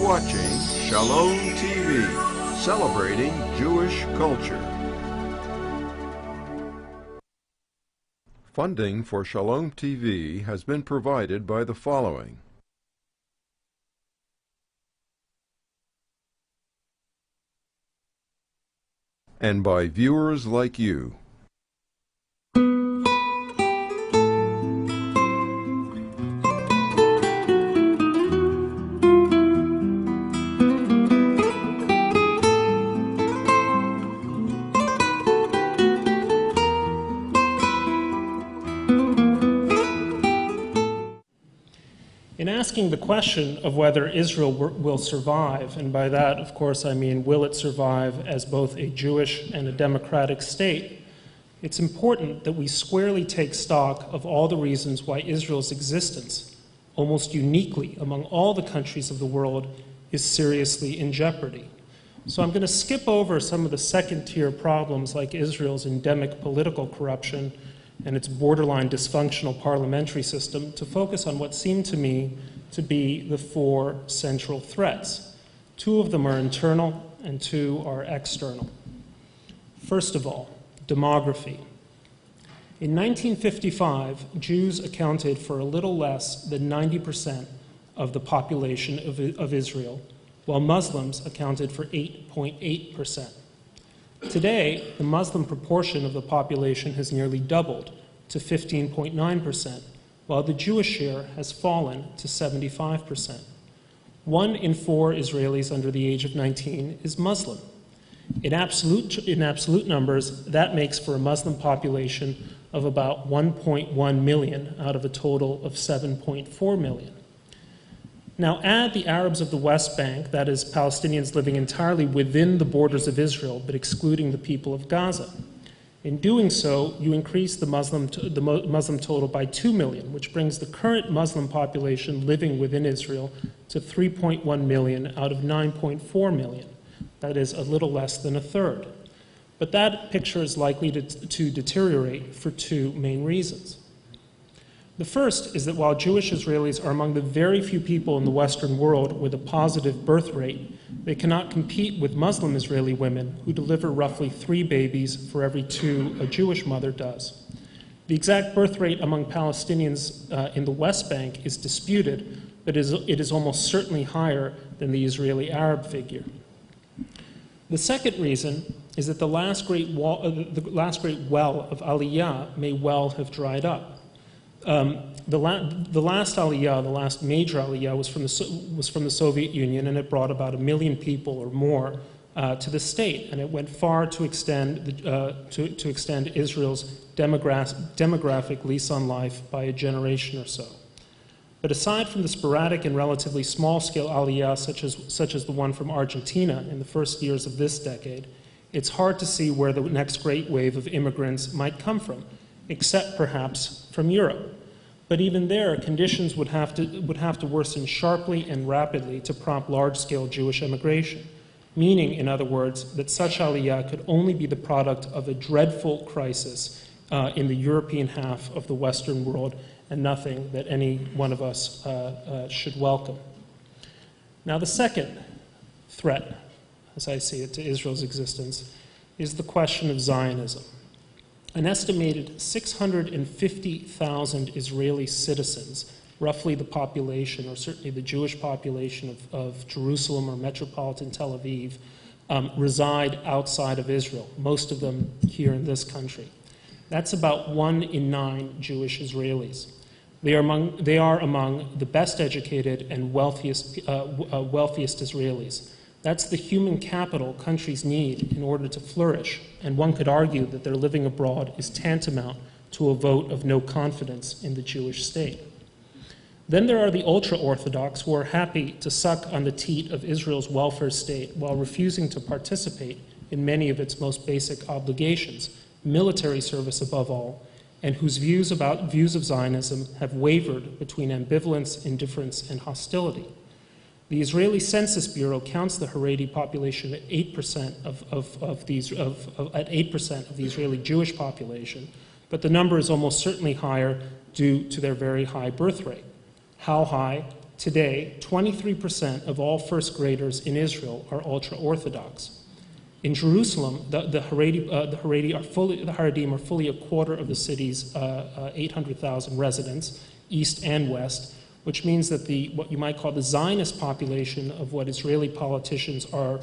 watching Shalom TV, celebrating Jewish culture. Funding for Shalom TV has been provided by the following: and by viewers like you. In asking the question of whether Israel will survive, and by that, of course, I mean will it survive as both a Jewish and a democratic state, it's important that we squarely take stock of all the reasons why Israel's existence, almost uniquely among all the countries of the world, is seriously in jeopardy. So I'm going to skip over some of the second-tier problems like Israel's endemic political corruption and its borderline dysfunctional parliamentary system to focus on what seem to me to be the four central threats. Two of them are internal and two are external. First of all, demography. In 1955, Jews accounted for a little less than 90% of the population of Israel, while Muslims accounted for 8.8%. Today, the Muslim proportion of the population has nearly doubled to 15.9%, while the Jewish share has fallen to 75%. 1 in 4 Israelis under the age of 19 is Muslim. In absolute numbers, that makes for a Muslim population of about 1.1 million out of a total of 7.4 million. Now add the Arabs of the West Bank, that is, Palestinians living entirely within the borders of Israel, but excluding the people of Gaza. In doing so, you increase the Muslim total by 2 million, which brings the current Muslim population living within Israel to 3.1 million out of 9.4 million. That is a little less than a third. But that picture is likely to deteriorate for two main reasons. The first is that while Jewish Israelis are among the very few people in the Western world with a positive birth rate, they cannot compete with Muslim Israeli women who deliver roughly 3 babies for every 2 a Jewish mother does. The exact birth rate among Palestinians in the West Bank is disputed, but it is almost certainly higher than the Israeli Arab figure. The second reason is that the last great well of Aliyah may well have dried up. The last Aliyah, the last major Aliyah, was from the Soviet Union, and it brought about 1 million people or more to the state, and it went far to extend Israel's demographic lease on life by a generation or so. But aside from the sporadic and relatively small-scale Aliyah, such as the one from Argentina in the first years of this decade, it's hard to see where the next great wave of immigrants might come from, except perhaps from Europe. But even there, conditions would have to worsen sharply and rapidly to prompt large-scale Jewish immigration, meaning, in other words, that such aliyah could only be the product of a dreadful crisis in the European half of the Western world, and nothing that any one of us should welcome. Now, the second threat, as I see it, to Israel's existence is the question of Zionism. An estimated 650,000 Israeli citizens, roughly the population, or certainly the Jewish population of Jerusalem or metropolitan Tel Aviv, reside outside of Israel, most of them here in this country. That's about 1 in 9 Jewish Israelis. They are among the best educated and wealthiest Israelis. That's the human capital countries need in order to flourish, and one could argue that their living abroad is tantamount to a vote of no confidence in the Jewish state. Then there are the ultra-Orthodox who are happy to suck on the teat of Israel's welfare state while refusing to participate in many of its most basic obligations, military service above all, and whose views of Zionism have wavered between ambivalence, indifference, and hostility. The Israeli Census Bureau counts the Haredi population at 8% of the Israeli Jewish population, but the number is almost certainly higher due to their very high birth rate. How high today, 23% of all first graders in Israel are ultra-Orthodox. In Jerusalem, the Haredim are fully a quarter of the city's 800,000 residents, east and west, which means that what you might call the Zionist population of what Israeli politicians are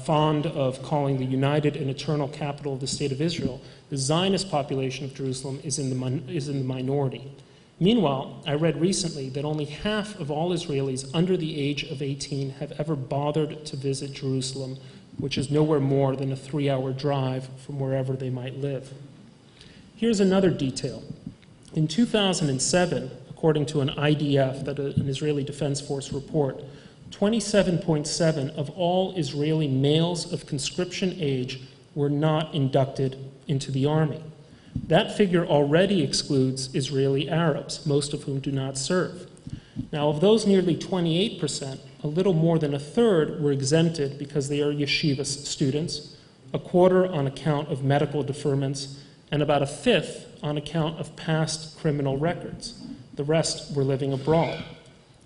fond of calling the united and eternal capital of the state of Israel, the Zionist population of Jerusalem is in the minority. Meanwhile, I read recently that only half of all Israelis under the age of 18 have ever bothered to visit Jerusalem, which is nowhere more than a 3-hour drive from wherever they might live. Here's another detail. In 2007, according to an IDF, an Israeli Defense Force report, 27.7% of all Israeli males of conscription age were not inducted into the army. That figure already excludes Israeli Arabs, most of whom do not serve. Now, of those nearly 28%, a little more than a third were exempted because they are yeshiva students, a quarter on account of medical deferments, and about a fifth on account of past criminal records. The rest were living abroad.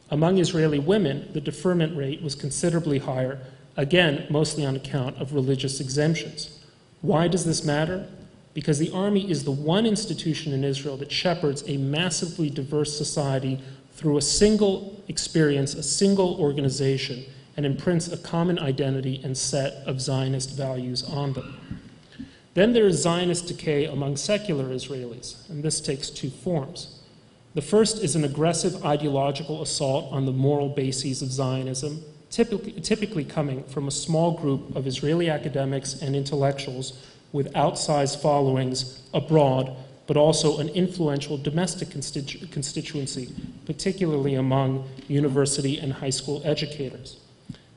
Among Israeli women, the deferment rate was considerably higher, again, mostly on account of religious exemptions. Why does this matter? Because the army is the one institution in Israel that shepherds a massively diverse society through a single experience, a single organization, and imprints a common identity and set of Zionist values on them. Then there is Zionist decay among secular Israelis, and this takes two forms. The first is an aggressive ideological assault on the moral bases of Zionism, typically coming from a small group of Israeli academics and intellectuals with outsized followings abroad, but also an influential domestic constituency, particularly among university and high school educators.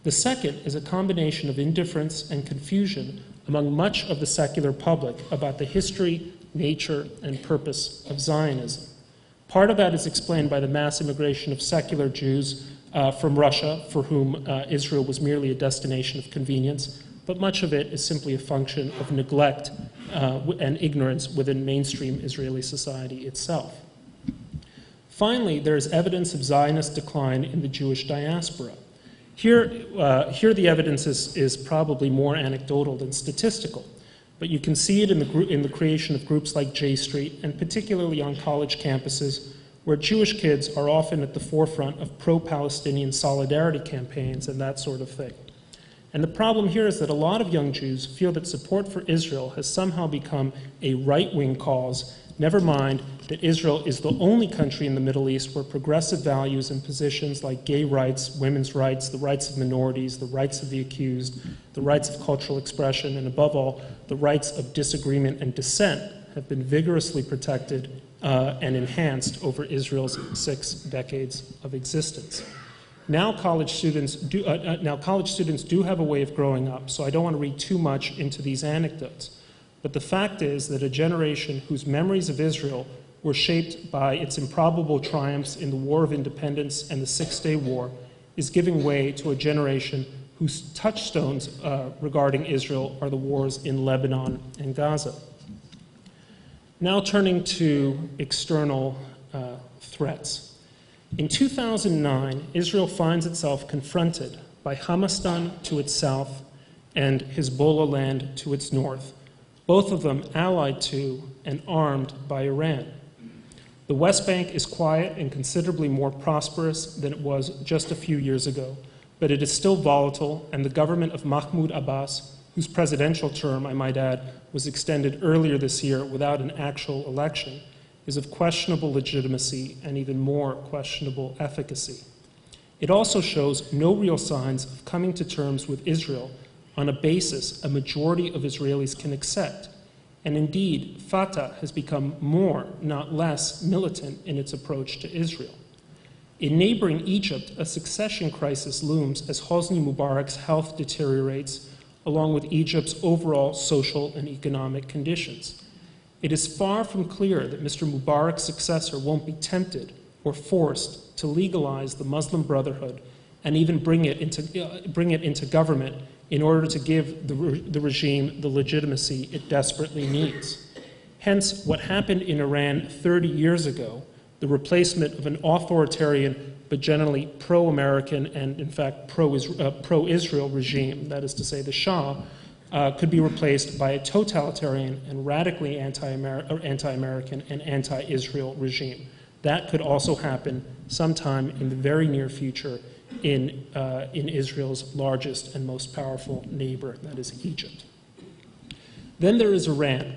The second is a combination of indifference and confusion among much of the secular public about the history, nature, and purpose of Zionism. Part of that is explained by the mass immigration of secular Jews from Russia, for whom Israel was merely a destination of convenience, but much of it is simply a function of neglect and ignorance within mainstream Israeli society itself. Finally, there is evidence of Zionist decline in the Jewish diaspora. Here the evidence is probably more anecdotal than statistical, but you can see it in the creation of groups like J Street, and particularly on college campuses, where Jewish kids are often at the forefront of pro-Palestinian solidarity campaigns and that sort of thing. And the problem here is that a lot of young Jews feel that support for Israel has somehow become a right-wing cause, never mind that Israel is the only country in the Middle East where progressive values and positions like gay rights, women's rights, the rights of minorities, the rights of the accused, the rights of cultural expression, and above all, the rights of disagreement and dissent have been vigorously protected and enhanced over Israel's 6 decades of existence. Now college students do have a way of growing up, so I don't want to read too much into these anecdotes. But the fact is that a generation whose memories of Israel were shaped by its improbable triumphs in the War of Independence and the Six-Day War is giving way to a generation whose touchstones regarding Israel are the wars in Lebanon and Gaza. Now turning to external threats. In 2009, Israel finds itself confronted by Hamastan to its south and Hezbollah land to its north, both of them allied to and armed by Iran. The West Bank is quiet and considerably more prosperous than it was just a few years ago, but it is still volatile, and the government of Mahmoud Abbas, whose presidential term, I might add, was extended earlier this year without an actual election, is of questionable legitimacy and even more questionable efficacy. It also shows no real signs of coming to terms with Israel on a basis a majority of Israelis can accept. And indeed, Fatah has become more, not less, militant in its approach to Israel. In neighboring Egypt, a succession crisis looms as Hosni Mubarak's health deteriorates, along with Egypt's overall social and economic conditions. It is far from clear that Mr. Mubarak's successor won't be tempted or forced to legalize the Muslim Brotherhood and even bring it into government in order to give the regime the legitimacy it desperately needs. Hence, what happened in Iran 30 years ago the replacement of an authoritarian but generally pro-American and, in fact, pro-Israel regime, that is to say the Shah, could be replaced by a totalitarian and radically anti-American and anti-Israel regime. That could also happen sometime in the very near future in Israel's largest and most powerful neighbor, that is Egypt. Then there is Iran.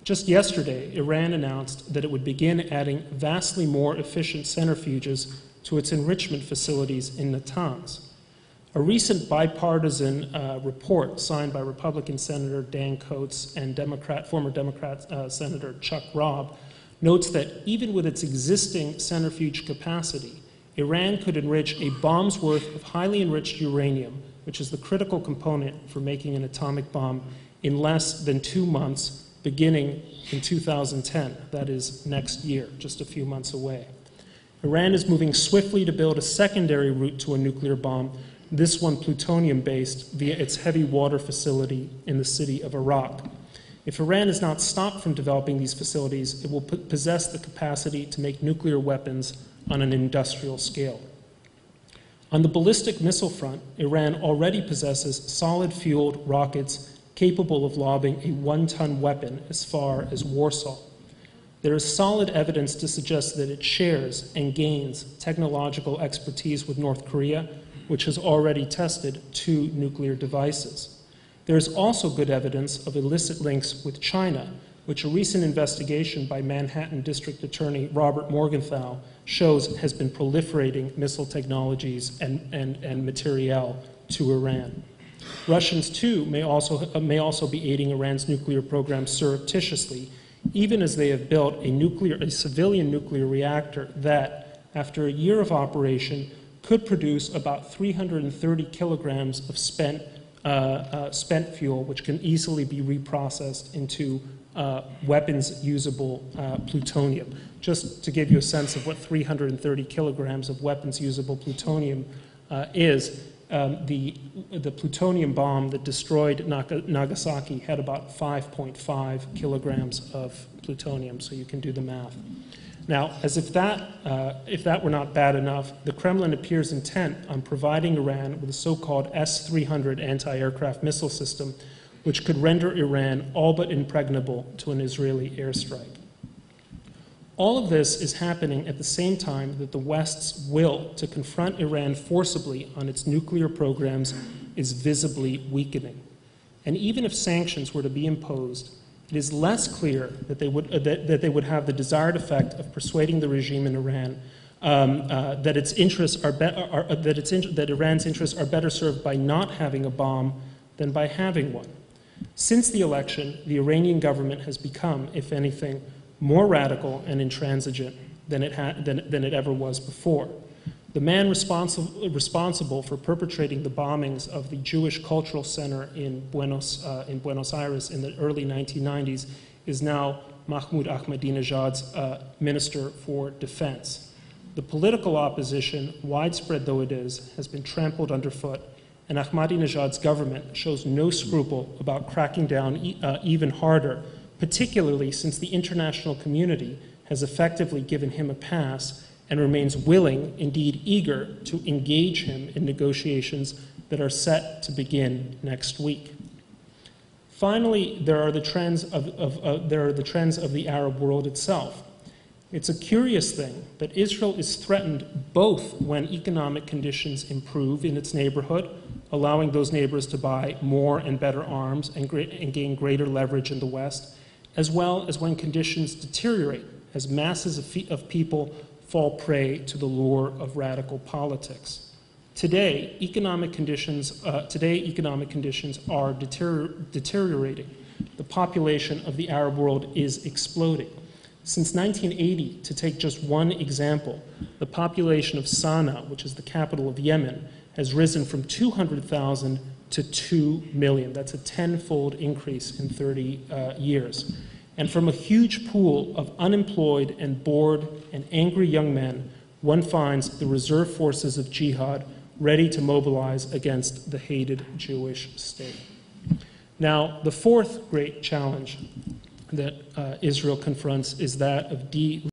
Just yesterday, Iran announced that it would begin adding vastly more efficient centrifuges to its enrichment facilities in Natanz. A recent bipartisan report signed by Republican Senator Dan Coates and former Democrat Senator Chuck Robb notes that even with its existing centrifuge capacity, Iran could enrich a bomb's worth of highly enriched uranium, which is the critical component for making an atomic bomb, in less than 2 months, beginning in 2010. That is next year, just a few months away. Iran is moving swiftly to build a secondary route to a nuclear bomb, this one plutonium-based, via its heavy water facility in the city of Arak. If Iran is not stopped from developing these facilities, it will possess the capacity to make nuclear weapons on an industrial scale. On the ballistic missile front, Iran already possesses solid-fueled rockets capable of lobbing a 1-ton weapon as far as Warsaw. There is solid evidence to suggest that it shares and gains technological expertise with North Korea, which has already tested 2 nuclear devices. There is also good evidence of illicit links with China, which a recent investigation by Manhattan District Attorney Robert Morgenthau shows has been proliferating missile technologies and materiel to Iran. Russians, too, may also be aiding Iran's nuclear program surreptitiously, even as they have built a civilian nuclear reactor that, after a year of operation, could produce about 330 kilograms of spent fuel, which can easily be reprocessed into weapons-usable plutonium. Just to give you a sense of what 330 kilograms of weapons-usable plutonium is, the plutonium bomb that destroyed Nagasaki had about 5.5 kilograms of plutonium, so you can do the math. Now, as if that were not bad enough, the Kremlin appears intent on providing Iran with a so-called S-300 anti-aircraft missile system, which could render Iran all but impregnable to an Israeli airstrike. All of this is happening at the same time that the West's will to confront Iran forcibly on its nuclear programs is visibly weakening. And even if sanctions were to be imposed, it is less clear that they would have the desired effect of persuading the regime in Iran that Iran's interests are better served by not having a bomb than by having one. Since the election, the Iranian government has become, if anything, more radical and intransigent than it ever was before. The man responsible for perpetrating the bombings of the Jewish Cultural Center in Buenos Aires in the early 1990s is now Mahmoud Ahmadinejad's Minister for Defense. The political opposition, widespread though it is, has been trampled underfoot, and Ahmadinejad's government shows no scruple about cracking down even harder, particularly since the international community has effectively given him a pass and remains willing, indeed eager, to engage him in negotiations that are set to begin next week. Finally, there are the trends of the Arab world itself. It's a curious thing that Israel is threatened both when economic conditions improve in its neighborhood, allowing those neighbors to buy more and better arms and gain greater leverage in the West, as well as when conditions deteriorate as masses of people fall prey to the lure of radical politics. Today, economic conditions are deteriorating. The population of the Arab world is exploding. Since 1980, to take just one example, the population of Sana'a, which is the capital of Yemen, has risen from 200,000 to 2 million. That's a tenfold increase in 30 years. And from a huge pool of unemployed and bored and angry young men, one finds the reserve forces of jihad ready to mobilize against the hated Jewish state. Now, the fourth great challenge that Israel confronts is that of